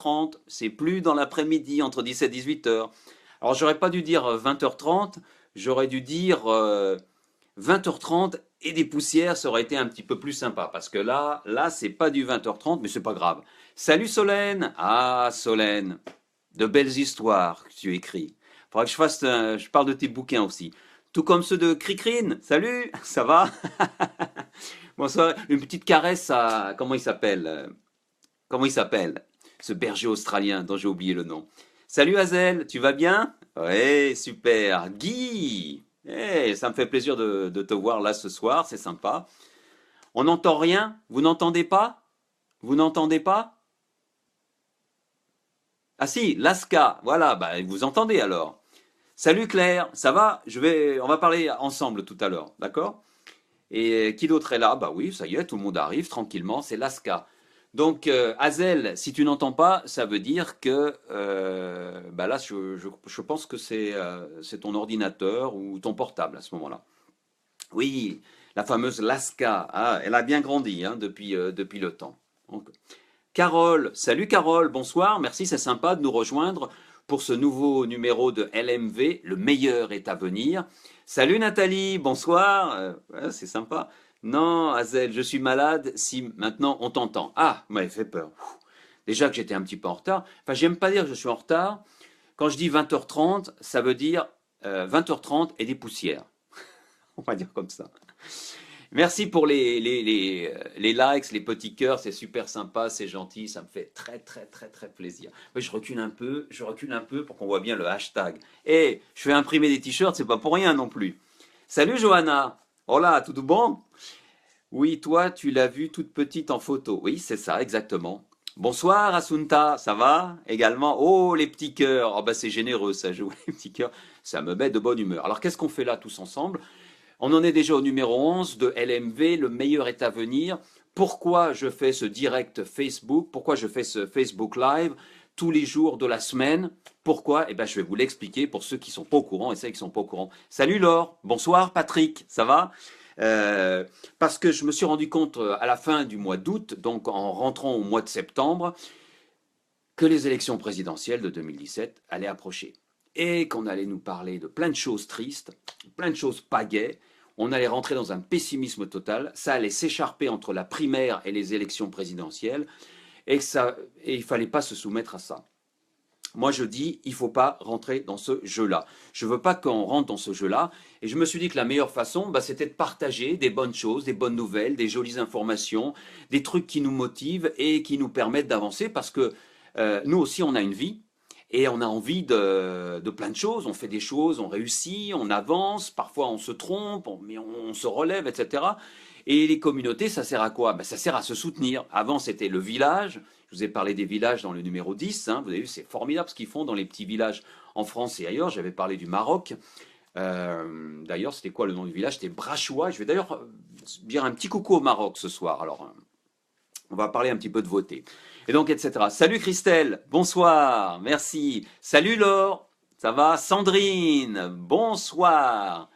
20h30, c'est plus dans l'après-midi entre 17 et 18h. Alors j'aurais pas dû dire 20h30, j'aurais dû dire 20h30 et des poussières, ça aurait été un petit peu plus sympa. Parce que là c'est pas du 20h30, mais c'est pas grave. Salut Solène! Ah Solène, de belles histoires que tu écris. Faudra que je parle de tes bouquins aussi. Tout comme ceux de Cricrine. Salut, ça va? Bonsoir. Une petite caresse à comment il s'appelle? Ce berger australien dont j'ai oublié le nom. Salut Hazel, tu vas bien? Ouais, super. Guy, ça me fait plaisir de te voir là ce soir, c'est sympa. On n'entend rien? Vous n'entendez pas? Vous n'entendez pas? Ah si, Lasca, voilà, bah vous entendez alors. Salut Claire, ça va? On va parler ensemble tout à l'heure, d'accord? Et qui d'autre est là? Bah oui, ça y est, tout le monde arrive tranquillement, c'est Lasca. Donc, Hazel, si tu n'entends pas, ça veut dire que bah là, je pense que c'est ton ordinateur ou ton portable à ce moment-là. Oui, la fameuse Lasca, ah, elle a bien grandi hein, depuis le temps. Donc, Carole, salut Carole, bonsoir, merci, c'est sympa de nous rejoindre pour ce nouveau numéro de LMV, le meilleur est à venir. Salut Nathalie, bonsoir, ouais, c'est sympa. Non, Hazel, je suis malade, si maintenant on t'entend. Ah, vous m'avez fait peur. Déjà que j'étais un petit peu en retard. Enfin, j'aime pas dire que je suis en retard. Quand je dis 20h30, ça veut dire 20h30 et des poussières. On va dire comme ça. Merci pour les likes, les petits cœurs, c'est super sympa, c'est gentil, ça me fait très très très très plaisir. Mais je recule un peu pour qu'on voit bien le hashtag. Et je fais imprimer des t-shirts, c'est pas pour rien non plus. Salut Johanna. Hola, tout bon? Oui, toi, tu l'as vue toute petite en photo. Oui, c'est ça, exactement. Bonsoir Asunta, ça va? Également, oh les petits cœurs. Oh bah c'est généreux ça, joue les petits cœurs. Ça me met de bonne humeur. Alors qu'est-ce qu'on fait là tous ensemble? On en est déjà au numéro 11 de LMV, le meilleur est à venir. Pourquoi je fais ce direct Facebook? Pourquoi je fais ce Facebook Live tous les jours de la semaine? Pourquoi? Eh bien, je vais vous l'expliquer pour ceux qui sont pas au courant et ceux qui sont pas au courant. Salut Laure, bonsoir Patrick, ça va? Parce que je me suis rendu compte à la fin du mois d'août, donc en rentrant au mois de septembre, que les élections présidentielles de 2017 allaient approcher. Et qu'on allait nous parler de plein de choses tristes, plein de choses pas gaies. On allait rentrer dans un pessimisme total. Ça allait s'écharper entre la primaire et les élections présidentielles. Et il ne fallait pas se soumettre à ça. Moi, je dis, il ne faut pas rentrer dans ce jeu-là. Je ne veux pas qu'on rentre dans ce jeu-là. Et je me suis dit que la meilleure façon, bah, c'était de partager des bonnes choses, des bonnes nouvelles, des jolies informations, des trucs qui nous motivent et qui nous permettent d'avancer parce que nous aussi, on a une vie et on a envie de plein de choses. On fait des choses, on réussit, on avance, parfois on se trompe, mais on se relève, etc. Et les communautés, ça sert à quoi? Ben, ça sert à se soutenir. Avant, c'était le village. Je vous ai parlé des villages dans le numéro 10. Hein. Vous avez vu, c'est formidable ce qu'ils font dans les petits villages en France et ailleurs. J'avais parlé du Maroc. D'ailleurs, c'était quoi le nom du village? C'était Brachois. Je vais d'ailleurs dire un petit coucou au Maroc ce soir. Alors, on va parler un petit peu de voter. Et donc, etc. Salut Christelle, bonsoir, merci. Salut Laure, ça va? Sandrine, bonsoir.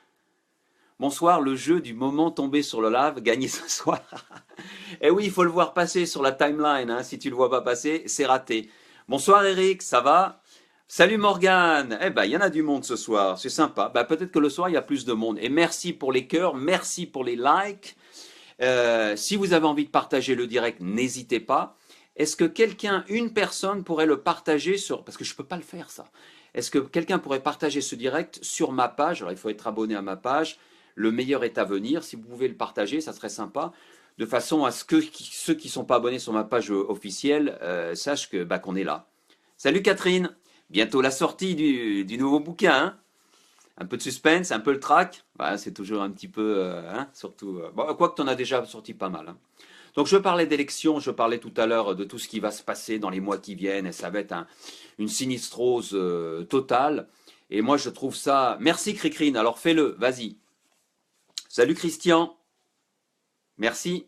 Bonsoir, le jeu du moment tombé sur le lave, gagné ce soir. Eh oui, il faut le voir passer sur la timeline. Hein. Si tu le vois pas passer, c'est raté. Bonsoir Eric, ça va? Salut Morgane. Eh ben, il y en a du monde ce soir, c'est sympa. Ben, peut-être que le soir, il y a plus de monde. Et merci pour les cœurs, merci pour les likes. Si vous avez envie de partager le direct, n'hésitez pas. Est-ce que quelqu'un, une personne pourrait le partager sur... Parce que je ne peux pas le faire ça. Est-ce que quelqu'un pourrait partager ce direct sur ma page? Alors il faut être abonné à ma page. Le meilleur est à venir. Si vous pouvez le partager, ça serait sympa. De façon à ce que ceux qui ne sont pas abonnés sur ma page officielle sachent que, bah, qu'on est là. Salut Catherine. Bientôt la sortie du nouveau bouquin. Hein, un peu de suspense, un peu le track. Bah, c'est toujours un petit peu... hein, surtout... bon, quoique tu en as déjà sorti pas mal. Hein. Donc je parlais d'élections, je parlais tout à l'heure de tout ce qui va se passer dans les mois qui viennent, et ça va être une sinistrose totale. Et moi je trouve ça... Merci Cricrine, alors fais-le, vas-y. Salut Christian, merci.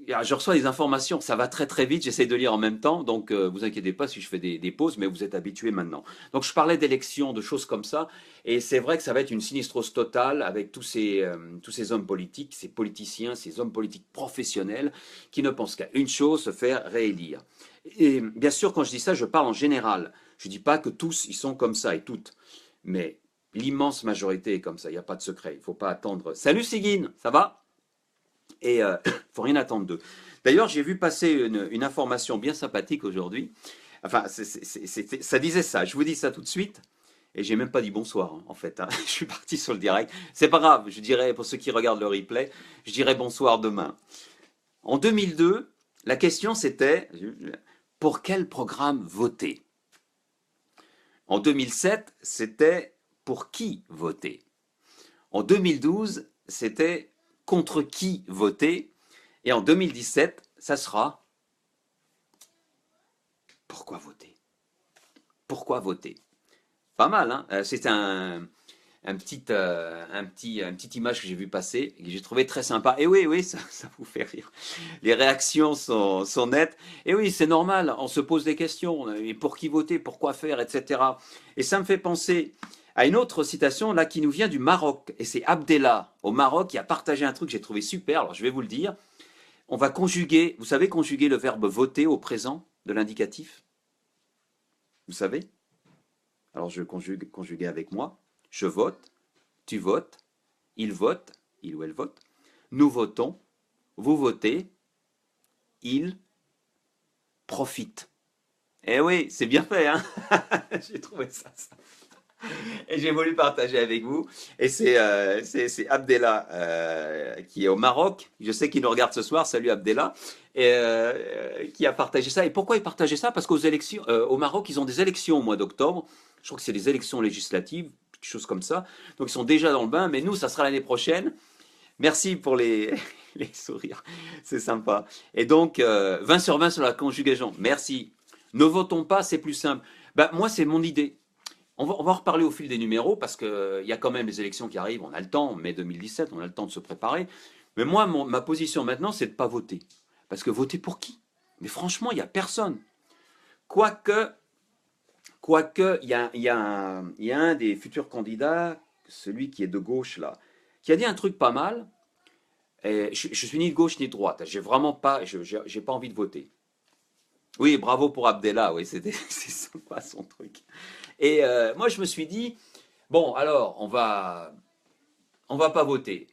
Je reçois des informations, ça va très très vite, j'essaie de lire en même temps, donc vous inquiétez pas si je fais des pauses, mais vous êtes habitués maintenant. Donc je parlais d'élections, de choses comme ça, et c'est vrai que ça va être une sinistrose totale avec tous ces hommes politiques, ces politiciens, ces hommes politiques professionnels qui ne pensent qu'à une chose, se faire réélire. Et bien sûr, quand je dis ça, je parle en général. Je ne dis pas que tous, ils sont comme ça et toutes. Mais l'immense majorité est comme ça. Il n'y a pas de secret. Il ne faut pas attendre. Salut Sigyn, ça va? Et il ne faut rien attendre d'eux. D'ailleurs, j'ai vu passer une information bien sympathique aujourd'hui. Enfin, ça disait ça. Je vous dis ça tout de suite. Et j'ai même pas dit bonsoir, hein, en fait, hein. Je suis parti sur le direct. C'est pas grave, je dirais, pour ceux qui regardent le replay, je dirais bonsoir demain. En 2002, la question c'était pour quel programme voter? En 2007, c'était pour qui voter? En 2012, c'était contre qui voter? Et en 2017, ça sera pourquoi voter? Pourquoi voter? Pas mal, hein? C'est une petite image que j'ai vu passer et que j'ai trouvé très sympa. Et oui, oui, ça vous fait rire. Les réactions sont nettes. Et oui, c'est normal, on se pose des questions. Et pour qui voter, pourquoi faire, etc. Et ça me fait penser à une autre citation là qui nous vient du Maroc. Et c'est Abdellah au Maroc qui a partagé un truc que j'ai trouvé super. Alors je vais vous le dire. On va conjuguer, vous savez, conjuguer le verbe voter au présent de l'indicatif? Vous savez? Alors je conjuguer avec moi. Je vote, tu votes, il vote, il ou elle vote, nous votons, vous votez, il profite. Eh oui, c'est bien fait, hein. J'ai trouvé ça. Et j'ai voulu partager avec vous. Et c'est Abdellah qui est au Maroc. Je sais qu'il nous regarde ce soir. Salut Abdellah. Et, qui a partagé ça. Et pourquoi il partageait ça? Parce qu'aux élections, au Maroc, ils ont des élections au mois d'octobre. Je crois que c'est des élections législatives, quelque chose comme ça. Donc ils sont déjà dans le bain. Mais nous, ça sera l'année prochaine. Merci pour les, les sourires. C'est sympa. Et donc, 20 sur 20 sur la conjugaison. Merci. Ne votons pas, c'est plus simple. Ben, moi, c'est mon idée. On va en reparler au fil des numéros parce qu'il y a quand même les élections qui arrivent, on a le temps, mai 2017, on a le temps de se préparer. Mais moi, ma position maintenant, c'est de ne pas voter. Parce que voter pour qui? Mais franchement, il n'y a personne. Quoique, il y a un des futurs candidats, celui qui est de gauche là, qui a dit un truc pas mal. Et je suis ni de gauche ni de droite. J'ai vraiment pas, j'ai pas envie de voter. Oui, bravo pour Abdellah, oui, c'est sympa son truc. Et moi, je me suis dit, bon, alors, on va pas voter.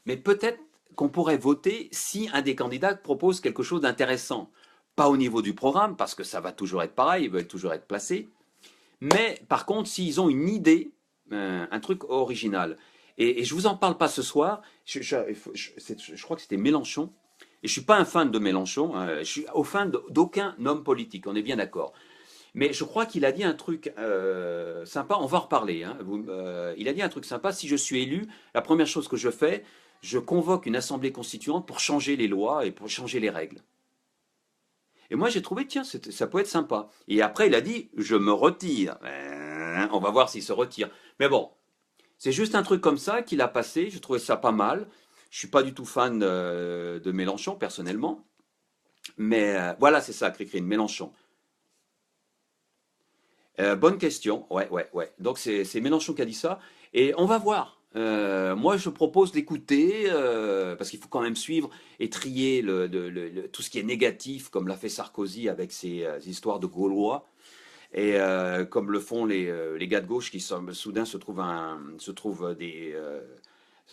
Mais peut-être qu'on pourrait voter si un des candidats propose quelque chose d'intéressant. Pas au niveau du programme, parce que ça va toujours être pareil, il va toujours être placé. Mais par contre, s'ils ont une idée, un truc original. Et je vous en parle pas ce soir. Je crois que c'était Mélenchon. Et je suis pas un fan de Mélenchon. Je suis au fan d'aucun homme politique. On est bien d'accord. Mais je crois qu'il a dit un truc sympa, on va en reparler, hein. Il a dit un truc sympa, si je suis élu, la première chose que je fais, je convoque une assemblée constituante pour changer les lois et pour changer les règles. Et moi j'ai trouvé, tiens, ça peut être sympa. Et après il a dit, je me retire. On va voir s'il se retire. Mais bon, c'est juste un truc comme ça qu'il a passé, je trouvais ça pas mal. Je suis pas du tout fan de Mélenchon personnellement. Mais voilà, c'est ça, Cricri, Mélenchon. Bonne question. Ouais, ouais, ouais. Donc c'est Mélenchon qui a dit ça. Et on va voir. Moi, je propose d'écouter, parce qu'il faut quand même suivre et trier tout ce qui est négatif, comme l'a fait Sarkozy avec ses histoires de Gaulois, et comme le font les gars de gauche qui soudain se trouvent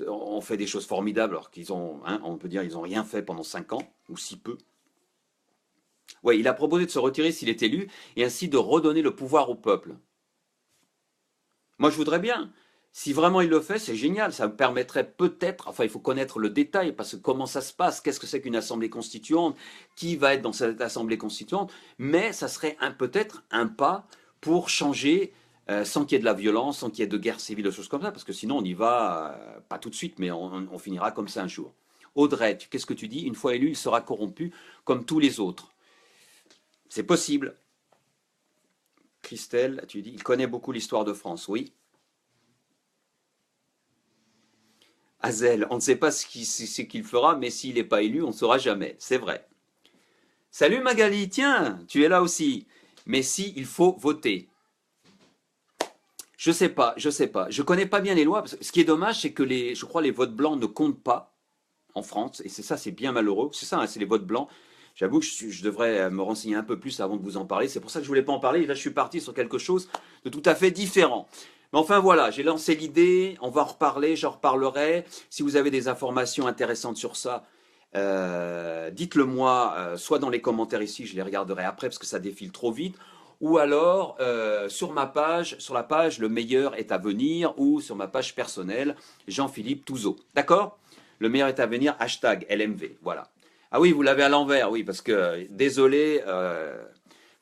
ont fait des choses formidables, alors qu'ils ont, hein, on peut dire, ils ont rien fait pendant 5 ans, ou si peu. Ouais, il a proposé de se retirer s'il est élu, et ainsi de redonner le pouvoir au peuple. Moi, je voudrais bien. Si vraiment il le fait, c'est génial. Ça me permettrait peut-être, enfin, il faut connaître le détail, parce que comment ça se passe, qu'est-ce que c'est qu'une assemblée constituante, qui va être dans cette assemblée constituante, mais ça serait peut-être un pas pour changer, sans qu'il y ait de la violence, sans qu'il y ait de guerre civile, des choses comme ça, parce que sinon on y va, pas tout de suite, mais on finira comme ça un jour. Audrey, qu'est-ce que tu dis? Une fois élu, il sera corrompu comme tous les autres. C'est possible. Christelle, tu dis, il connaît beaucoup l'histoire de France, oui. Hazel, on ne sait pas ce qu'il fera, mais s'il n'est pas élu, on ne saura jamais. C'est vrai. Salut Magali, tiens, tu es là aussi. Mais si, il faut voter. Je sais pas, je sais pas. Je connais pas bien les lois. Parce que ce qui est dommage, c'est que je crois les votes blancs ne comptent pas en France. Et c'est ça, c'est bien malheureux. C'est ça, hein, c'est les votes blancs. J'avoue que je devrais me renseigner un peu plus avant de vous en parler. C'est pour ça que je voulais pas en parler. Et là, je suis parti sur quelque chose de tout à fait différent. Mais enfin voilà, j'ai lancé l'idée, on va en reparler, j'en reparlerai. Si vous avez des informations intéressantes sur ça, dites-le moi, soit dans les commentaires ici, je les regarderai après parce que ça défile trop vite, ou alors sur ma page, sur la page Le meilleur est à venir, ou sur ma page personnelle, Jean-Philippe Touzeau. D'accord? Le meilleur est à venir, hashtag LMV. Voilà. Ah oui, vous l'avez à l'envers, oui, parce que, désolé,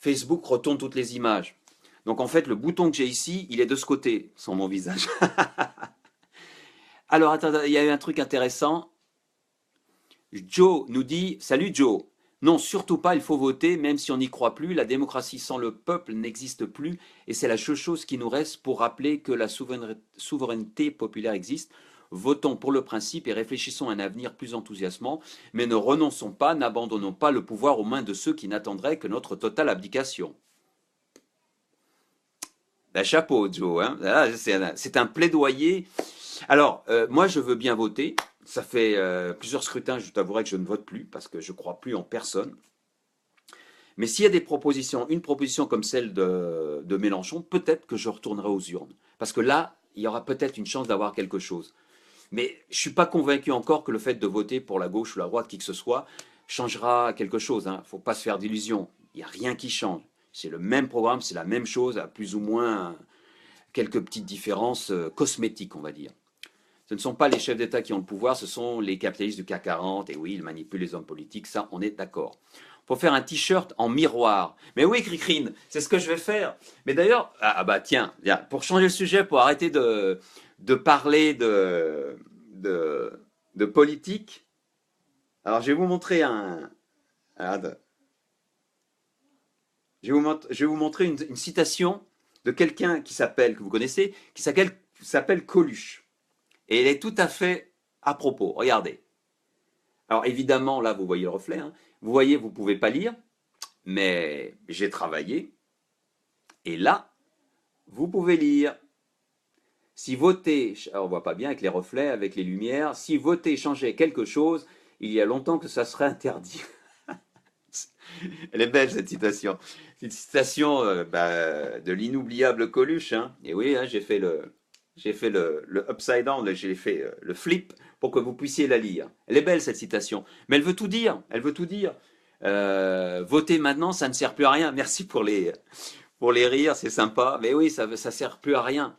Facebook retourne toutes les images. Donc en fait, le bouton que j'ai ici, il est de ce côté, sans mon visage. Alors, attends, il y a eu un truc intéressant. Joe nous dit, salut Joe. Non, surtout pas, il faut voter, même si on n'y croit plus. La démocratie sans le peuple n'existe plus, et c'est la seule chose qui nous reste pour rappeler que la souveraineté populaire existe. Votons pour le principe et réfléchissons à un avenir plus enthousiasmant, mais ne renonçons pas, n'abandonnons pas le pouvoir aux mains de ceux qui n'attendraient que notre totale abdication. Ben, chapeau, Joe, hein. C'est un plaidoyer. Alors, moi, je veux bien voter. Ça fait plusieurs scrutins, je t'avouerai que je ne vote plus parce que je ne crois plus en personne. Mais s'il y a des propositions, une proposition comme celle de Mélenchon, peut-être que je retournerai aux urnes. Parce que là, il y aura peut-être une chance d'avoir quelque chose. Mais je ne suis pas convaincu encore que le fait de voter pour la gauche ou la droite, qui que ce soit, changera quelque chose. Il ne faut pas se faire d'illusions. Il n'y a rien qui change. C'est le même programme, c'est la même chose, à plus ou moins quelques petites différences cosmétiques, on va dire. Ce ne sont pas les chefs d'État qui ont le pouvoir, ce sont les capitalistes du CAC 40. Et oui, ils manipulent les hommes politiques, ça, on est d'accord. Faut faire un t-shirt en miroir. Mais oui, Cricrine, c'est ce que je vais faire. Mais d'ailleurs, bah tiens, pour changer le sujet, pour arrêter de parler de politique, alors je vais vous montrer je vais vous montrer une citation de quelqu'un qui s'appelle, que vous connaissez, qui s'appelle Coluche. Et elle est tout à fait à propos. Regardez. Alors évidemment, là, vous voyez le reflet. Hein. Vous voyez, vous ne pouvez pas lire, mais j'ai travaillé. Et là, vous pouvez lire. Si voter, on ne voit pas bien avec les reflets, avec les lumières, si voter changeait quelque chose, il y a longtemps que ça serait interdit. Elle est belle cette citation. C'est une citation de l'inoubliable Coluche. Hein. Et oui, hein, j'ai fait le upside down, j'ai fait le flip pour que vous puissiez la lire. Elle est belle cette citation, mais elle veut tout dire. Elle veut tout dire. Voter maintenant, ça ne sert plus à rien. Merci pour les rires, c'est sympa. Mais oui, ça sert plus à rien.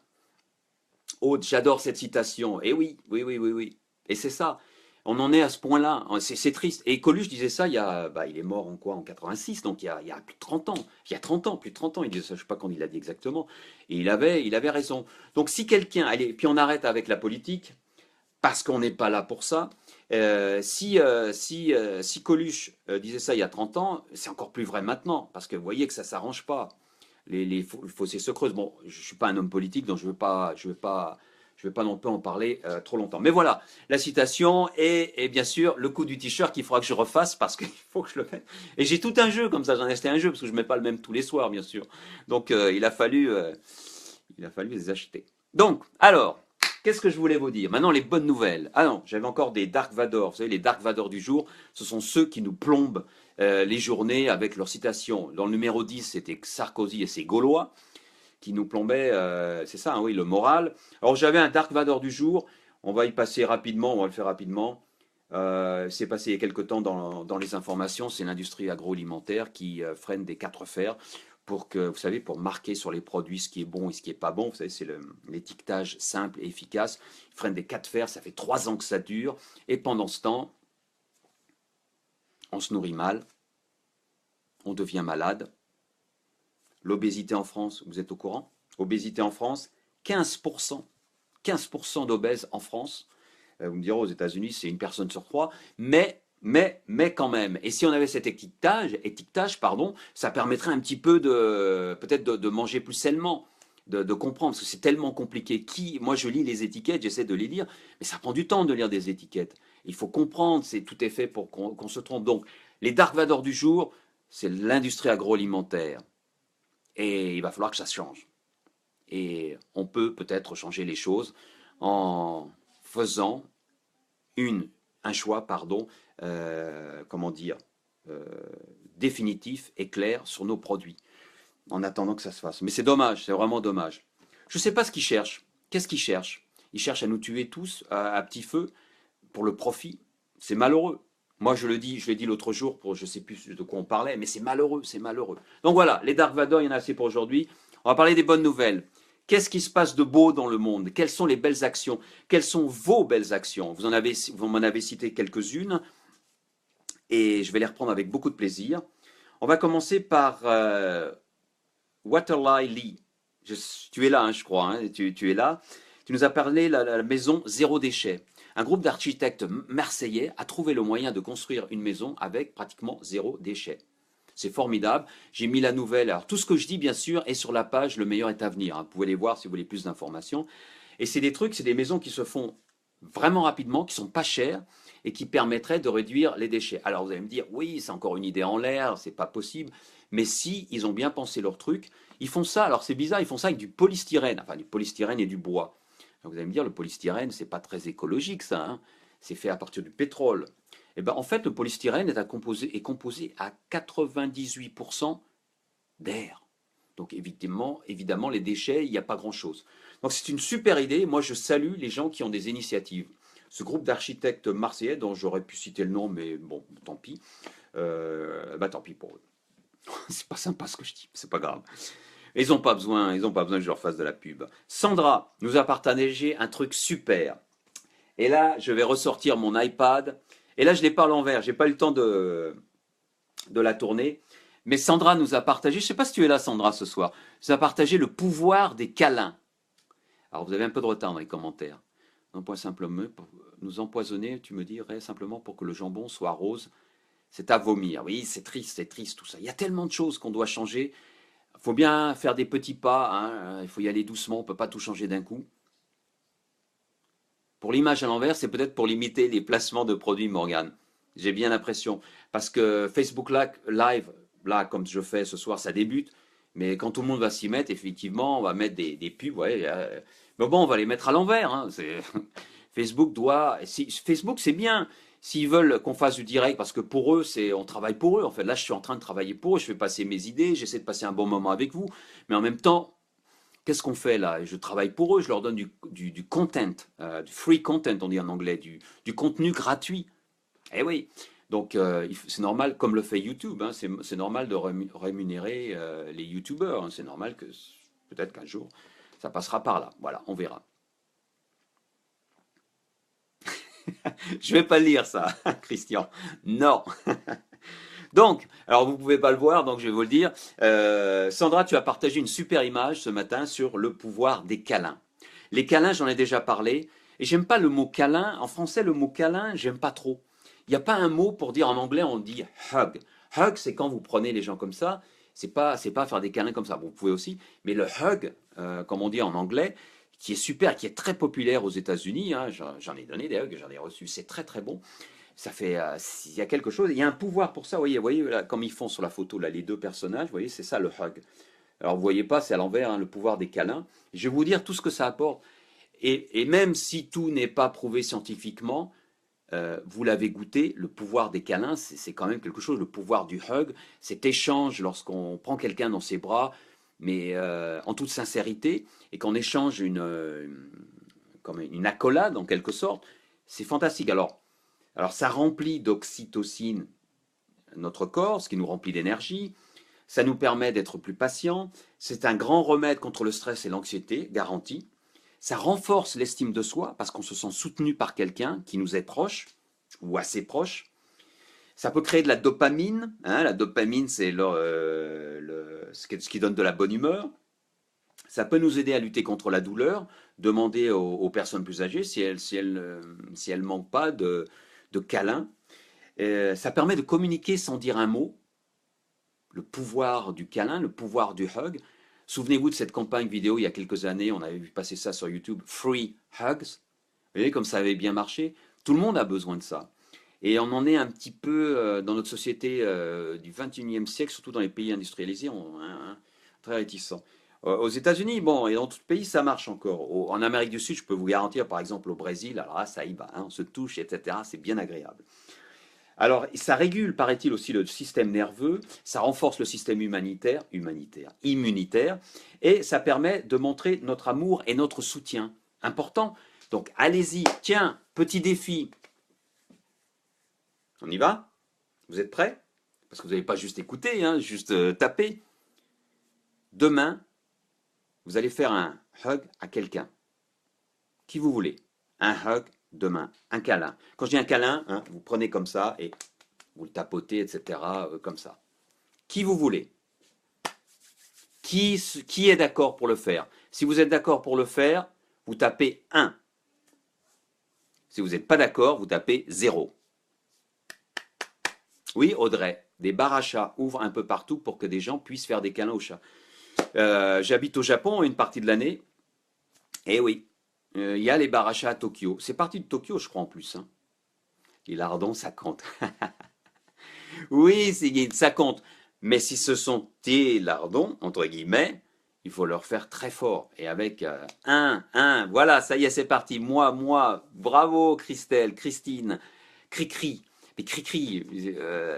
Aude, j'adore cette citation. Et oui, oui, oui, oui, oui. Et c'est ça. On en est à ce point-là. C'est triste. Et Coluche disait ça, il est mort en quoi? En 86, donc il y a plus de 30 ans. Il y a 30 ans, plus de 30 ans, il disait ça, je ne sais pas quand il a dit exactement. Et il avait raison. Donc si quelqu'un, allez, puis on arrête avec la politique, parce qu'on n'est pas là pour ça. Si Coluche disait ça il y a 30 ans, c'est encore plus vrai maintenant, parce que vous voyez que ça ne s'arrange pas. Les fossés se creusent. Bon, je ne suis pas un homme politique, donc je vais pas non plus en parler trop longtemps. Mais voilà, la citation et bien sûr le coup du t-shirt qu'il faudra que je refasse parce qu'il faut que je le mette. Et j'ai tout un jeu comme ça, j'en ai acheté un jeu parce que je ne mets pas le même tous les soirs, bien sûr. Donc il a fallu les acheter. Donc, alors, qu'est-ce que je voulais vous dire? Maintenant, les bonnes nouvelles. Ah non, j'avais encore des Dark Vador. Vous savez, les Dark Vador du jour, ce sont ceux qui nous plombent les journées avec leurs citations. Dans le numéro 10, c'était Sarkozy et ses Gaulois qui nous plombaient, c'est ça, hein, oui, le moral. Alors, j'avais un Dark Vador du jour. On va y passer rapidement, on va le faire rapidement. C'est passé il y a quelque temps dans les informations, c'est l'industrie agroalimentaire qui freine des quatre fers pour que, vous savez, pour marquer sur les produits ce qui est bon et ce qui n'est pas bon. Vous savez, c'est l'étiquetage simple et efficace. Ils freinent des quatre fers, ça fait 3 ans que ça dure. Et pendant ce temps, on se nourrit mal, on devient malade. L'obésité en France, vous êtes au courant? Obésité en France, 15%. 15% d'obèses en France. Vous me direz, aux États-Unis, c'est une personne sur 3. Mais quand même. Et si on avait cet étiquetage, pardon, ça permettrait un petit peu peut-être de manger plus sainement, de comprendre, parce que c'est tellement compliqué. Moi, je lis les étiquettes, j'essaie de les lire, mais ça prend du temps de lire des étiquettes. Il faut comprendre, tout est fait pour qu'on se trompe. Donc, les Dark Vador du jour, c'est l'industrie agroalimentaire. Et il va falloir que ça change. Et on peut peut-être changer les choses en faisant un choix, comment dire, euh, définitif et clair sur nos produits, en attendant que ça se fasse. Mais c'est dommage, c'est vraiment dommage. Je ne sais pas ce qu'ils cherchent. Qu'est-ce qu'ils cherchent? Ils cherchent à nous tuer tous à petit feu pour le profit. C'est malheureux. Moi, je l'ai dit l'autre jour, je ne sais plus de quoi on parlait, mais c'est malheureux, c'est malheureux. Donc voilà, les Dark Vador, il y en a assez pour aujourd'hui. On va parler des bonnes nouvelles. Qu'est-ce qui se passe de beau dans le monde? Quelles sont les belles actions? Quelles sont vos belles actions? Vous m'en avez cité quelques-unes et je vais les reprendre avec beaucoup de plaisir. On va commencer par Waterley Lee. Tu es là, hein, je crois, hein, tu es là. Tu nous as parlé de la maison zéro déchet. Un groupe d'architectes marseillais a trouvé le moyen de construire une maison avec pratiquement zéro déchet. C'est formidable. J'ai mis la nouvelle. Alors, tout ce que je dis, bien sûr, est sur la page Le meilleur est à venir. Vous pouvez les voir si vous voulez plus d'informations. Et c'est des trucs, c'est des maisons qui se font vraiment rapidement, qui sont pas chères et qui permettraient de réduire les déchets. Alors, vous allez me dire, oui, c'est encore une idée en l'air, c'est pas possible. Mais si, ils ont bien pensé leur truc. Ils font ça, alors c'est bizarre, ils font ça avec du polystyrène. Enfin, du polystyrène et du bois. Donc, vous allez me dire, le polystyrène, c'est pas très écologique, ça, hein. C'est fait à partir du pétrole. Eh ben, en fait, le polystyrène est composé à 98% d'air. Donc évidemment, les déchets, il n'y a pas grand-chose. Donc c'est une super idée. Moi, je salue les gens qui ont des initiatives. Ce groupe d'architectes marseillais, dont j'aurais pu citer le nom, mais bon, tant pis. Tant pis pour eux. C'est pas sympa ce que je dis, c'est pas grave. Ils n'ont pas besoin que je leur fasse de la pub. Sandra nous a partagé un truc super. Et là, je vais ressortir mon iPad. Et là, je l'ai pas à l'envers. J'ai pas eu le temps de la tourner. Mais Sandra nous a partagé, je ne sais pas si tu es là, Sandra, ce soir, nous a partagé le pouvoir des câlins. Alors, vous avez un peu de retard dans les commentaires. Nous empoisonner, tu me dirais, simplement pour que le jambon soit rose. C'est à vomir. Oui, c'est triste tout ça. Il y a tellement de choses qu'on doit changer. Il faut bien faire des petits pas, hein. Il faut y aller doucement, on ne peut pas tout changer d'un coup. Pour l'image à l'envers, c'est peut-être pour limiter les placements de produits Morgan. J'ai bien l'impression. Parce que Facebook Live, là, comme je fais ce soir, ça débute. Mais quand tout le monde va s'y mettre, effectivement, on va mettre des pubs. Ouais, mais bon, on va les mettre à l'envers, hein. Facebook doit. Facebook, c'est bien. S'ils veulent qu'on fasse du direct, parce que pour eux, on travaille pour eux. En fait, là, je suis en train de travailler pour eux. Je fais passer mes idées. J'essaie de passer un bon moment avec vous. Mais en même temps, qu'est-ce qu'on fait là? Je travaille pour eux, je leur donne du content, du free content, on dit en anglais, du contenu gratuit. Eh oui, donc c'est normal, comme le fait YouTube, hein, c'est normal de rémunérer les YouTubeurs. Hein, c'est normal que peut-être qu'un jour, ça passera par là. Voilà, on verra. Je vais pas lire ça, Christian. Non. Donc, alors vous pouvez pas le voir, donc je vais vous le dire. Sandra, tu as partagé une super image ce matin sur le pouvoir des câlins. Les câlins, j'en ai déjà parlé, et j'aime pas le mot câlin. En français, le mot câlin, j'aime pas trop. Il n'y a pas un mot pour dire en anglais, on dit hug. Hug, c'est quand vous prenez les gens comme ça. C'est pas faire des câlins comme ça. Bon, vous pouvez aussi, mais le hug, comme on dit en anglais, qui est super, qui est très populaire aux États-Unis. Hein, j'en ai donné des hugs, j'en ai reçu. C'est très très bon. Ça fait, il y a quelque chose, il y a un pouvoir pour ça. Vous voyez là, comme ils font sur la photo là, les deux personnages. Vous voyez, c'est ça le hug. Alors vous voyez pas, c'est à l'envers, hein, le pouvoir des câlins. Je vais vous dire tout ce que ça apporte. Et même si tout n'est pas prouvé scientifiquement, vous l'avez goûté, le pouvoir des câlins, c'est quand même quelque chose. Le pouvoir du hug, cet échange lorsqu'on prend quelqu'un dans ses bras, mais en toute sincérité, et qu'on échange comme une accolade en quelque sorte, c'est fantastique. Alors ça remplit d'oxytocine notre corps, ce qui nous remplit d'énergie. Ça nous permet d'être plus patients. C'est un grand remède contre le stress et l'anxiété, garanti. Ça renforce l'estime de soi parce qu'on se sent soutenu par quelqu'un qui nous est proche ou assez proche. Ça peut créer de la dopamine. Hein, la dopamine, c'est ce qui donne de la bonne humeur. Ça peut nous aider à lutter contre la douleur. Demandez aux personnes plus âgées si elles manquent pas de câlins. Ça permet de communiquer sans dire un mot. Le pouvoir du câlin, le pouvoir du hug. Souvenez-vous de cette campagne vidéo il y a quelques années, on avait vu passer ça sur YouTube, Free Hugs. Vous voyez comme ça avait bien marché. Tout le monde a besoin de ça. Et on en est un petit peu dans notre société du 21e siècle, surtout dans les pays industrialisés, très réticents. Aux États-Unis, bon, et dans tout le pays, ça marche encore. En Amérique du Sud, je peux vous garantir, par exemple au Brésil, alors là, ça y va, hein, on se touche, etc. C'est bien agréable. Alors, ça régule, paraît-il, aussi le système nerveux, ça renforce le système immunitaire, et ça permet de montrer notre amour et notre soutien. Important. Donc, allez-y. Tiens, petit défi. On y va? Vous êtes prêts? Parce que vous n'avez pas juste écouté, hein, juste taper. Demain, vous allez faire un hug à quelqu'un. Qui vous voulez. Un hug demain, un câlin. Quand je dis un câlin, hein, vous prenez comme ça et vous le tapotez, etc. Comme ça. Qui vous voulez. Qui est d'accord pour le faire? Si vous êtes d'accord pour le faire, vous tapez 1. Si vous n'êtes pas d'accord, vous tapez 0. Oui, Audrey, des bars à chats ouvrent un peu partout pour que des gens puissent faire des câlins aux chats. J'habite au Japon une partie de l'année. Et oui, il y a les bars à chats à Tokyo. C'est parti de Tokyo, je crois, en plus. Hein. Les lardons, ça compte. Oui, ça compte. Mais si ce sont tes lardons, entre guillemets, il faut leur faire très fort. Et avec voilà, ça y est, c'est parti. Moi, bravo Christelle, Christine, Cricri. Mais Cricri,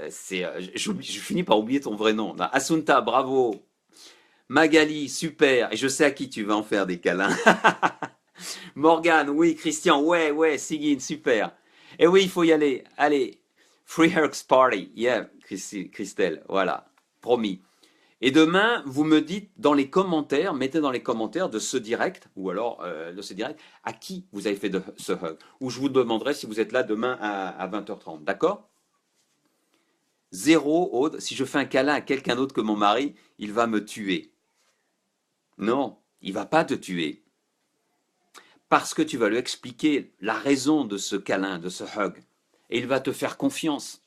je finis par oublier ton vrai nom. Assunta, bravo. Magali, super. Et je sais à qui tu vas en faire des câlins. Morgane, oui. Christian, ouais. Sigyn, super. Et oui, il faut y aller. Allez. Free Hugs Party. Yeah, Christelle, voilà. Promis. Et demain, vous me dites dans les commentaires, mettez dans les commentaires de ce direct, ou alors de ce direct, à qui vous avez fait ce hug. Ou je vous demanderai si vous êtes là demain à 20h30. D'accord? 0, Aude. Si je fais un câlin à quelqu'un d'autre que mon mari, il va me tuer. Non, il va pas te tuer. Parce que tu vas lui expliquer la raison de ce câlin, de ce hug. Et il va te faire confiance.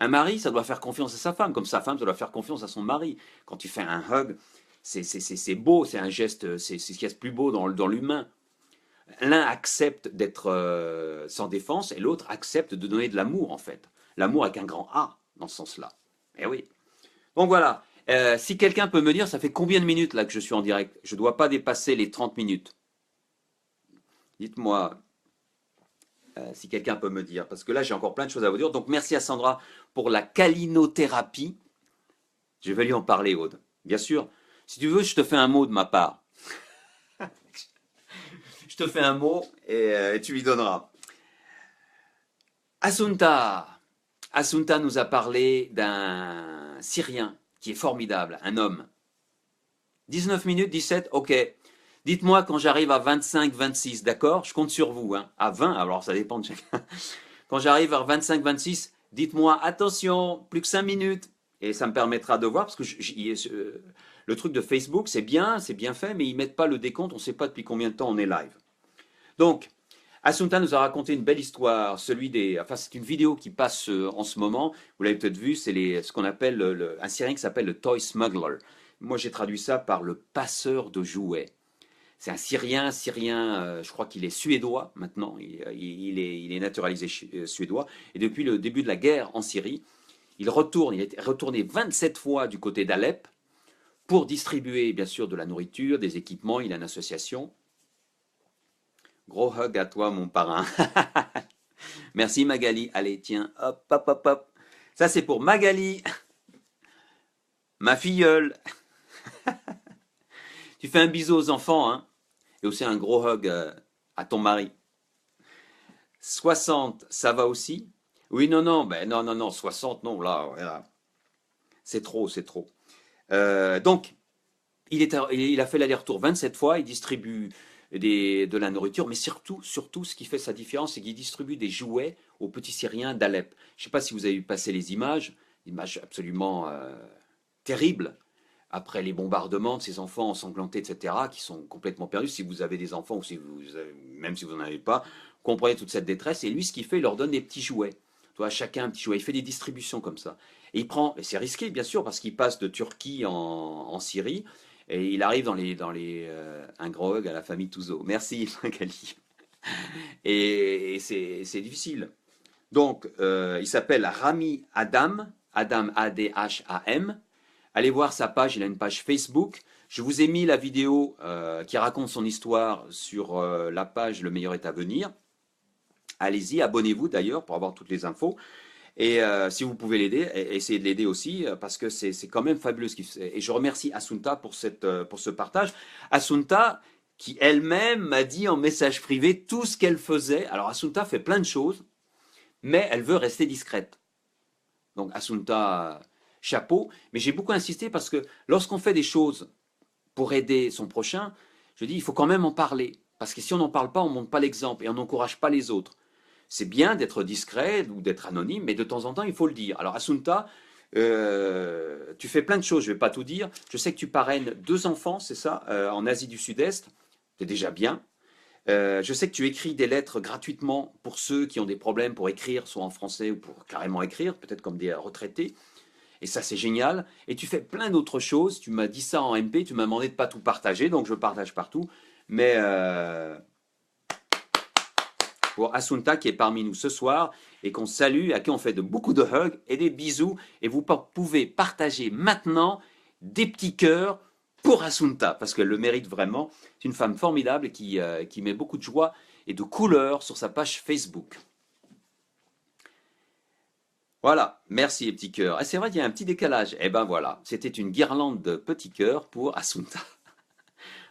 Un mari, ça doit faire confiance à sa femme, comme sa femme, ça doit faire confiance à son mari. Quand tu fais un hug, c'est beau, c'est un geste, c'est ce qu'il y a de plus beau dans l'humain. L'un accepte d'être sans défense et l'autre accepte de donner de l'amour, en fait. L'amour avec un grand A, dans ce sens-là. Eh oui. Donc voilà. Si quelqu'un peut me dire, ça fait combien de minutes là que je suis en direct? Je ne dois pas dépasser les 30 minutes. Dites-moi si quelqu'un peut me dire, parce que là j'ai encore plein de choses à vous dire. Donc merci à Sandra pour la câlinothérapie. Je vais lui en parler, Aude. Bien sûr. Si tu veux, je te fais un mot de ma part. Je te fais un mot et tu lui donneras. Assunta. Assunta nous a parlé d'un Syrien qui est formidable, un homme. 19 minutes, 17, ok. Dites-moi quand j'arrive à 25, 26, d'accord? Je compte sur vous. Hein. À 20, alors ça dépend de chacun. Quand j'arrive à 25, 26, dites-moi, attention, plus que 5 minutes. Et ça me permettra de voir, parce que le truc de Facebook, c'est bien fait, mais ils ne mettent pas le décompte, on ne sait pas depuis combien de temps on est live. Donc, Assunta nous a raconté une belle histoire, enfin c'est une vidéo qui passe en ce moment, vous l'avez peut-être vu, c'est ce qu'on appelle un Syrien qui s'appelle le Toy Smuggler. Moi j'ai traduit ça par le passeur de jouets. C'est un Syrien, je crois qu'il est suédois maintenant, il est naturalisé suédois, et depuis le début de la guerre en Syrie, il a été retourné 27 fois du côté d'Alep pour distribuer bien sûr de la nourriture, des équipements, il a une association. Gros hug à toi mon parrain. Merci Magali, allez tiens, hop, hop, hop, hop. Ça c'est pour Magali, ma filleule. Tu fais un bisou aux enfants, hein, et aussi un gros hug à ton mari. 60, ça va aussi? Oui, non, 60, non, là, voilà. C'est trop. Donc, il a fait l'aller-retour 27 fois, il distribue de la nourriture, mais surtout, ce qui fait sa différence, c'est qu'il distribue des jouets aux petits Syriens d'Alep. Je ne sais pas si vous avez vu passer les images absolument terribles, après les bombardements de ces enfants ensanglantés, etc., qui sont complètement perdus. Si vous avez des enfants, ou même si vous n'en avez pas, comprenez toute cette détresse. Et lui, ce qu'il fait, il leur donne des petits jouets. Tu vois, chacun un petit jouet. Il fait des distributions comme ça. Et il prend, et c'est risqué, bien sûr, parce qu'il passe de Turquie en Syrie, et il arrive un gros hug à la famille Touzo. Merci, Magali. Et c'est difficile. Donc, il s'appelle Rami Adam, Adham. Allez voir sa page, il a une page Facebook. Je vous ai mis la vidéo qui raconte son histoire sur la page Le meilleur est à venir. Allez-y, abonnez-vous d'ailleurs pour avoir toutes les infos. Et si vous pouvez l'aider, essayez de l'aider aussi, parce que c'est quand même fabuleux ce qu'il fait. Et je remercie Assunta pour ce partage. Assunta, qui elle-même m'a dit en message privé tout ce qu'elle faisait. Alors Assunta fait plein de choses, mais elle veut rester discrète. Donc Assunta, chapeau. Mais j'ai beaucoup insisté parce que lorsqu'on fait des choses pour aider son prochain, je dis il faut quand même en parler. Parce que si on n'en parle pas, on ne montre pas l'exemple et on n'encourage pas les autres. C'est bien d'être discret ou d'être anonyme, mais de temps en temps, il faut le dire. Alors, Assunta, tu fais plein de choses, je ne vais pas tout dire. Je sais que tu parraines 2 enfants, c'est ça, en Asie du Sud-Est. C'est déjà bien. Je sais que tu écris des lettres gratuitement pour ceux qui ont des problèmes pour écrire, soit en français ou pour carrément écrire, peut-être comme des retraités. Et ça, c'est génial. Et tu fais plein d'autres choses. Tu m'as dit ça en MP, tu m'as demandé de ne pas tout partager, donc je partage partout. Mais pour Assunta qui est parmi nous ce soir et qu'on salue, à qui on fait beaucoup de hugs et des bisous. Et vous pouvez partager maintenant des petits cœurs pour Assunta, parce qu'elle le mérite vraiment. C'est une femme formidable qui met beaucoup de joie et de couleur sur sa page Facebook. Voilà, merci les petits cœurs. Et c'est vrai qu'il y a un petit décalage. Eh ben voilà, c'était une guirlande de petits cœurs pour Assunta.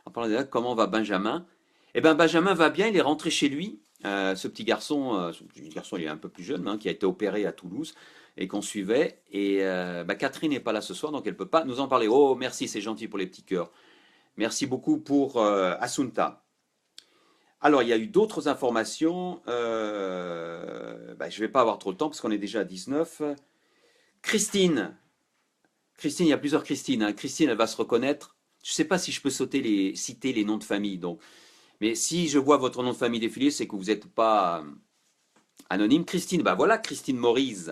En parlant de là, comment va Benjamin? Eh ben Benjamin va bien, il est rentré chez lui. Ce petit garçon, il est un peu plus jeune, hein, qui a été opéré à Toulouse et qu'on suivait. Et Catherine n'est pas là ce soir, donc elle ne peut pas nous en parler. Oh, merci, c'est gentil pour les petits cœurs. Merci beaucoup pour Assunta. Alors, il y a eu d'autres informations. Je ne vais pas avoir trop de temps parce qu'on est déjà à 19. Christine. Christine, il y a plusieurs Christine, hein. Christine, elle va se reconnaître. Je ne sais pas si je peux citer les noms de famille. Donc, mais si je vois votre nom de famille défiler, c'est que vous n'êtes pas anonyme. Christine, bah voilà, Christine Maurice,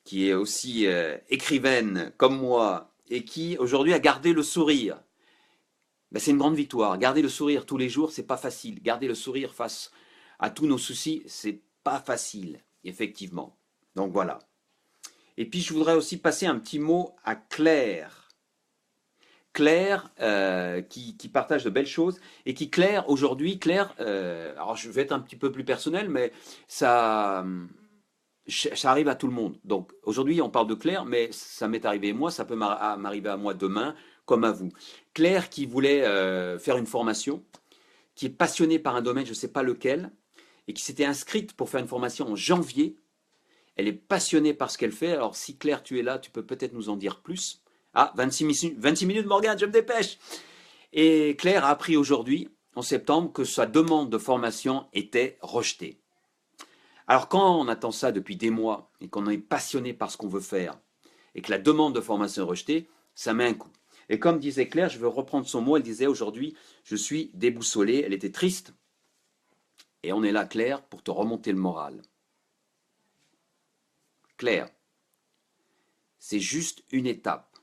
qui est aussi écrivaine comme moi et qui aujourd'hui a gardé le sourire. Ben, c'est une grande victoire. Garder le sourire tous les jours, c'est pas facile. Garder le sourire face à tous nos soucis, c'est pas facile, effectivement. Donc voilà. Et puis je voudrais aussi passer un petit mot à Claire. Claire qui partage de belles choses et qui Claire aujourd'hui alors je vais être un petit peu plus personnel mais ça arrive à tout le monde. Donc aujourd'hui on parle de Claire mais ça m'est arrivé moi, ça peut m'arriver à moi demain comme à vous. Claire qui voulait faire une formation, qui est passionnée par un domaine, je ne sais pas lequel, et qui s'était inscrite pour faire une formation en janvier. Elle est passionnée par ce qu'elle fait. Alors si Claire tu es là, tu peux peut-être nous en dire plus. Ah, 26 minutes, Morgane, je me dépêche. Et Claire a appris aujourd'hui, en septembre, que sa demande de formation était rejetée. Alors quand on attend ça depuis des mois et qu'on est passionné par ce qu'on veut faire et que la demande de formation est rejetée, ça met un coup. Et comme disait Claire, je veux reprendre son mot, elle disait aujourd'hui, je suis déboussolée, elle était triste. Et on est là, Claire, pour te remonter le moral. Claire, c'est juste une étape.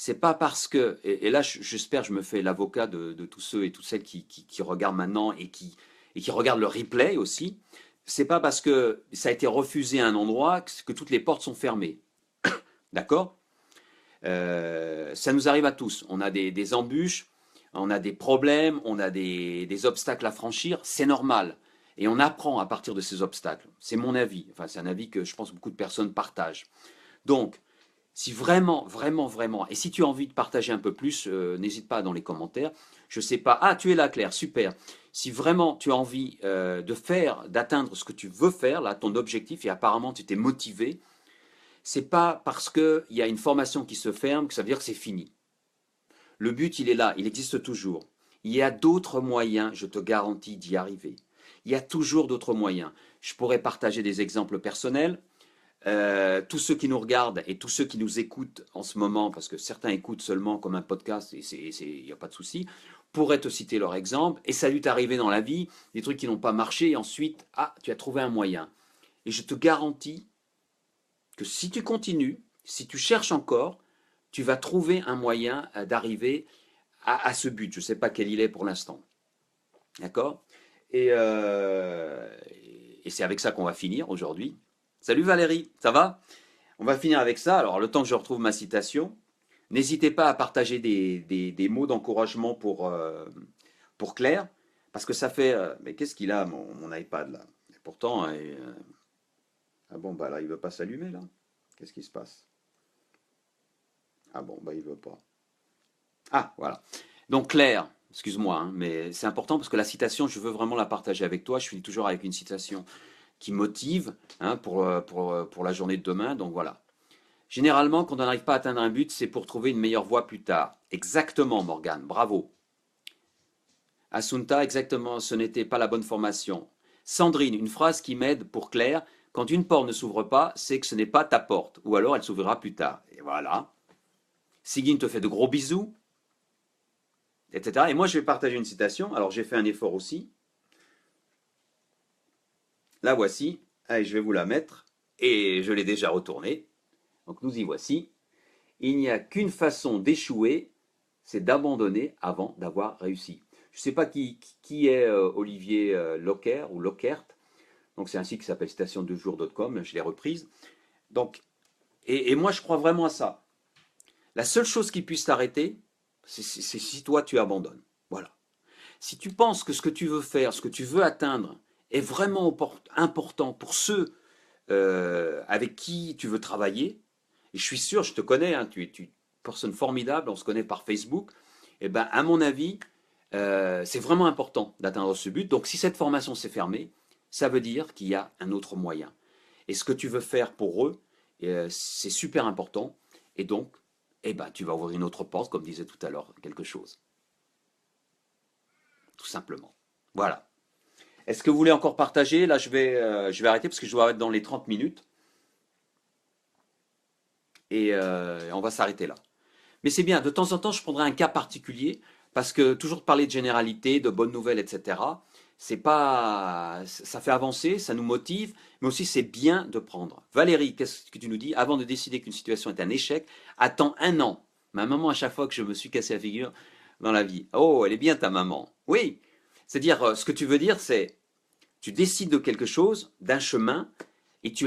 C'est pas parce que, et là j'espère je me fais l'avocat de tous ceux et toutes celles qui regardent maintenant et qui regardent le replay aussi, c'est pas parce que ça a été refusé à un endroit que toutes les portes sont fermées. D'accord? Ça nous arrive à tous. On a des embûches, on a des problèmes, on a des obstacles à franchir, c'est normal. Et on apprend à partir de ces obstacles. C'est mon avis. Enfin, c'est un avis que je pense beaucoup de personnes partagent. Donc, si vraiment, vraiment, vraiment, et si tu as envie de partager un peu plus, n'hésite pas dans les commentaires. Je sais pas. Ah, tu es là, Claire, super. Si vraiment tu as envie d'atteindre ce que tu veux faire, là, ton objectif, et apparemment tu t'es motivé, c'est pas parce qu'il y a une formation qui se ferme que ça veut dire que c'est fini. Le but, il est là, il existe toujours. Il y a d'autres moyens, je te garantis, d'y arriver. Il y a toujours d'autres moyens. Je pourrais partager des exemples personnels. Tous ceux qui nous regardent et tous ceux qui nous écoutent en ce moment, parce que certains écoutent seulement comme un podcast, et il n'y a pas de souci, pourraient te citer leur exemple, et ça a dû t'arriver dans la vie, des trucs qui n'ont pas marché, et ensuite, ah, tu as trouvé un moyen. Et je te garantis que si tu continues, si tu cherches encore, tu vas trouver un moyen d'arriver à ce but. Je ne sais pas quel il est pour l'instant. D'accord? et, euh, et c'est avec ça qu'on va finir aujourd'hui. Salut Valérie, ça va? On va finir avec ça. Alors, le temps que je retrouve ma citation, n'hésitez pas à partager des mots d'encouragement pour Claire, parce que ça fait. Mais qu'est-ce qu'il a, mon iPad là? Et pourtant, Ah bon, bah là, il veut pas s'allumer, là. Qu'est-ce qui se passe? Ah bon, bah il veut pas. Ah, voilà. Donc Claire, excuse-moi, hein, mais c'est important parce que la citation, je veux vraiment la partager avec toi. Je finis toujours avec une citation qui motive, hein, pour la journée de demain. Donc voilà. Généralement, quand on n'arrive pas à atteindre un but, c'est pour trouver une meilleure voie plus tard. Exactement, Morgane, bravo. Assunta, exactement, ce n'était pas la bonne formation. Sandrine, une phrase qui m'aide pour Claire. Quand une porte ne s'ouvre pas, c'est que ce n'est pas ta porte, ou alors elle s'ouvrira plus tard. Et voilà. Sigyn te fait de gros bisous, etc. Et moi, je vais partager une citation. Alors, j'ai fait un effort aussi. La voici. Allez, je vais vous la mettre. Et je l'ai déjà retournée. Donc, nous y voici. Il n'y a qu'une façon d'échouer, c'est d'abandonner avant d'avoir réussi. Je ne sais pas qui est Olivier Locker ou Lockert. Donc, c'est un site qui s'appelle citation2jours.com. Je l'ai reprise. Donc, et moi, je crois vraiment à ça. La seule chose qui puisse t'arrêter, c'est si toi, tu abandonnes. Voilà. Si tu penses que ce que tu veux faire, ce que tu veux atteindre, est vraiment important pour ceux avec qui tu veux travailler, et je suis sûr, je te connais, hein, tu es une personne formidable, on se connaît par Facebook, et ben à mon avis, c'est vraiment important d'atteindre ce but. Donc si cette formation s'est fermée, ça veut dire qu'il y a un autre moyen. Et ce que tu veux faire pour eux, c'est super important, et donc, eh ben, tu vas ouvrir une autre porte, comme disait tout à l'heure, quelque chose. Tout simplement. Voilà. Est-ce que vous voulez encore partager? Là, je vais arrêter parce que je dois être dans les 30 minutes. Et on va s'arrêter là. Mais c'est bien, de temps en temps, je prendrai un cas particulier parce que toujours parler de généralité, de bonnes nouvelles, etc., c'est pas, ça fait avancer, ça nous motive, mais aussi c'est bien de prendre. Valérie, qu'est-ce que tu nous dis? Avant de décider qu'une situation est un échec, attends un an. Ma maman, à chaque fois que je me suis cassé la figure dans la vie, oh, elle est bien ta maman. Oui, c'est-à-dire, ce que tu veux dire, c'est tu décides de quelque chose, d'un chemin, et tu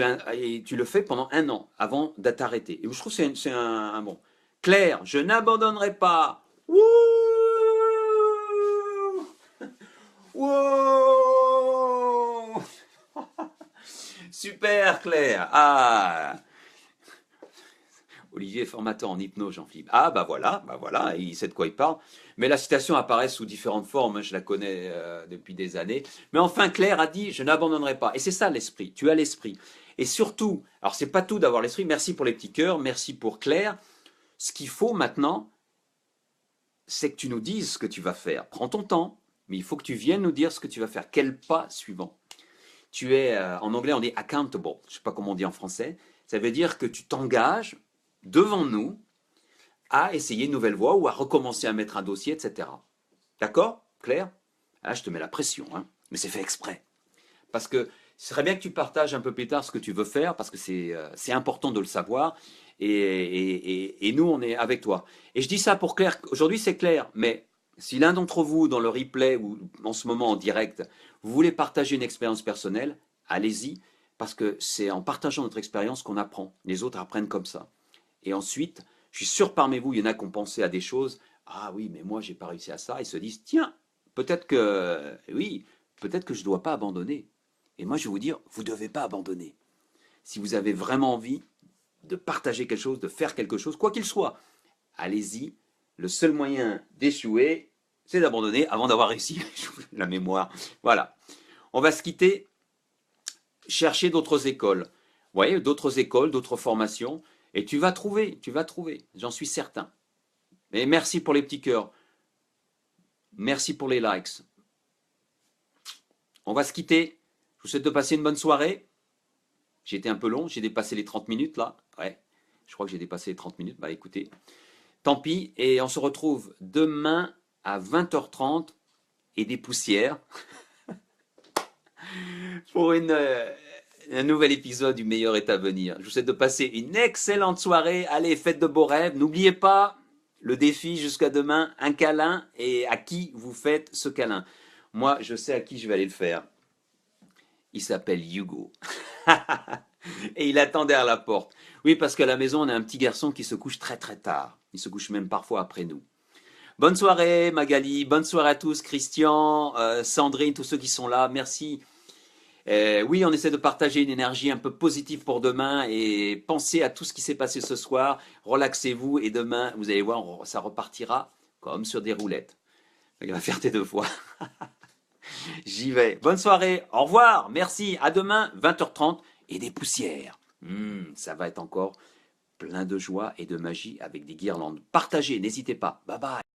le fais pendant un an avant de t'arrêter. Et je trouve que c'est un bon. Claire, je n'abandonnerai pas. Wouh. Wouh. Super Claire. Ah, Olivier est formateur en hypnose, Jean-Philippe. Ah bah voilà, il sait de quoi il parle. Mais la citation apparaît sous différentes formes, hein, je la connais depuis des années. Mais enfin, Claire a dit, je n'abandonnerai pas. Et c'est ça l'esprit, tu as l'esprit. Et surtout, alors c'est pas tout d'avoir l'esprit, merci pour les petits cœurs, merci pour Claire. Ce qu'il faut maintenant, c'est que tu nous dises ce que tu vas faire. Prends ton temps, mais il faut que tu viennes nous dire ce que tu vas faire. Quel pas suivant? Tu es, en anglais on dit accountable, je ne sais pas comment on dit en français. Ça veut dire que tu t'engages devant nous à essayer une nouvelle voie ou à recommencer à mettre un dossier, etc. D'accord, Claire? Là, je te mets la pression, hein, mais c'est fait exprès. Parce que ce serait bien que tu partages un peu plus tard ce que tu veux faire, parce que c'est important de le savoir, et nous, on est avec toi. Et je dis ça pour Claire, aujourd'hui c'est clair, mais si l'un d'entre vous, dans le replay ou en ce moment en direct, vous voulez partager une expérience personnelle, allez-y, parce que c'est en partageant notre expérience qu'on apprend. Les autres apprennent comme ça. Et ensuite, je suis sûr parmi vous, il y en a qui ont pensé à des choses. Ah oui, mais moi, j'ai pas réussi à ça. Ils se disent, tiens, peut-être que, oui, peut-être que je ne dois pas abandonner. Et moi, je vais vous dire, vous ne devez pas abandonner. Si vous avez vraiment envie de partager quelque chose, de faire quelque chose, quoi qu'il soit, allez-y. Le seul moyen d'échouer, c'est d'abandonner avant d'avoir réussi. La mémoire. Voilà. On va se quitter. Chercher d'autres écoles. Vous voyez, d'autres écoles, d'autres formations. Et tu vas trouver, j'en suis certain. Et merci pour les petits cœurs. Merci pour les likes. On va se quitter. Je vous souhaite de passer une bonne soirée. J'ai été un peu long, j'ai dépassé les 30 minutes là. Ouais, je crois que j'ai dépassé les 30 minutes. Bah écoutez, tant pis. Et on se retrouve demain à 20h30 et des poussières pour un nouvel épisode du meilleur est à venir. Je vous souhaite de passer une excellente soirée. Allez, faites de beaux rêves. N'oubliez pas le défi jusqu'à demain, un câlin, et à qui vous faites ce câlin. Moi, je sais à qui je vais aller le faire. Il s'appelle Hugo. Et il attend derrière la porte. Oui, parce qu'à la maison, on a un petit garçon qui se couche très très tard. Il se couche même parfois après nous. Bonne soirée Magali, bonne soirée à tous, Christian, Sandrine, tous ceux qui sont là. Merci Oui, on essaie de partager une énergie un peu positive pour demain et pensez à tout ce qui s'est passé ce soir. Relaxez-vous et demain, vous allez voir, ça repartira comme sur des roulettes. Il va faire tes devoirs. J'y vais. Bonne soirée. Au revoir. Merci. À demain, 20h30 et des poussières. Ça va être encore plein de joie et de magie avec des guirlandes. Partagez, n'hésitez pas. Bye bye.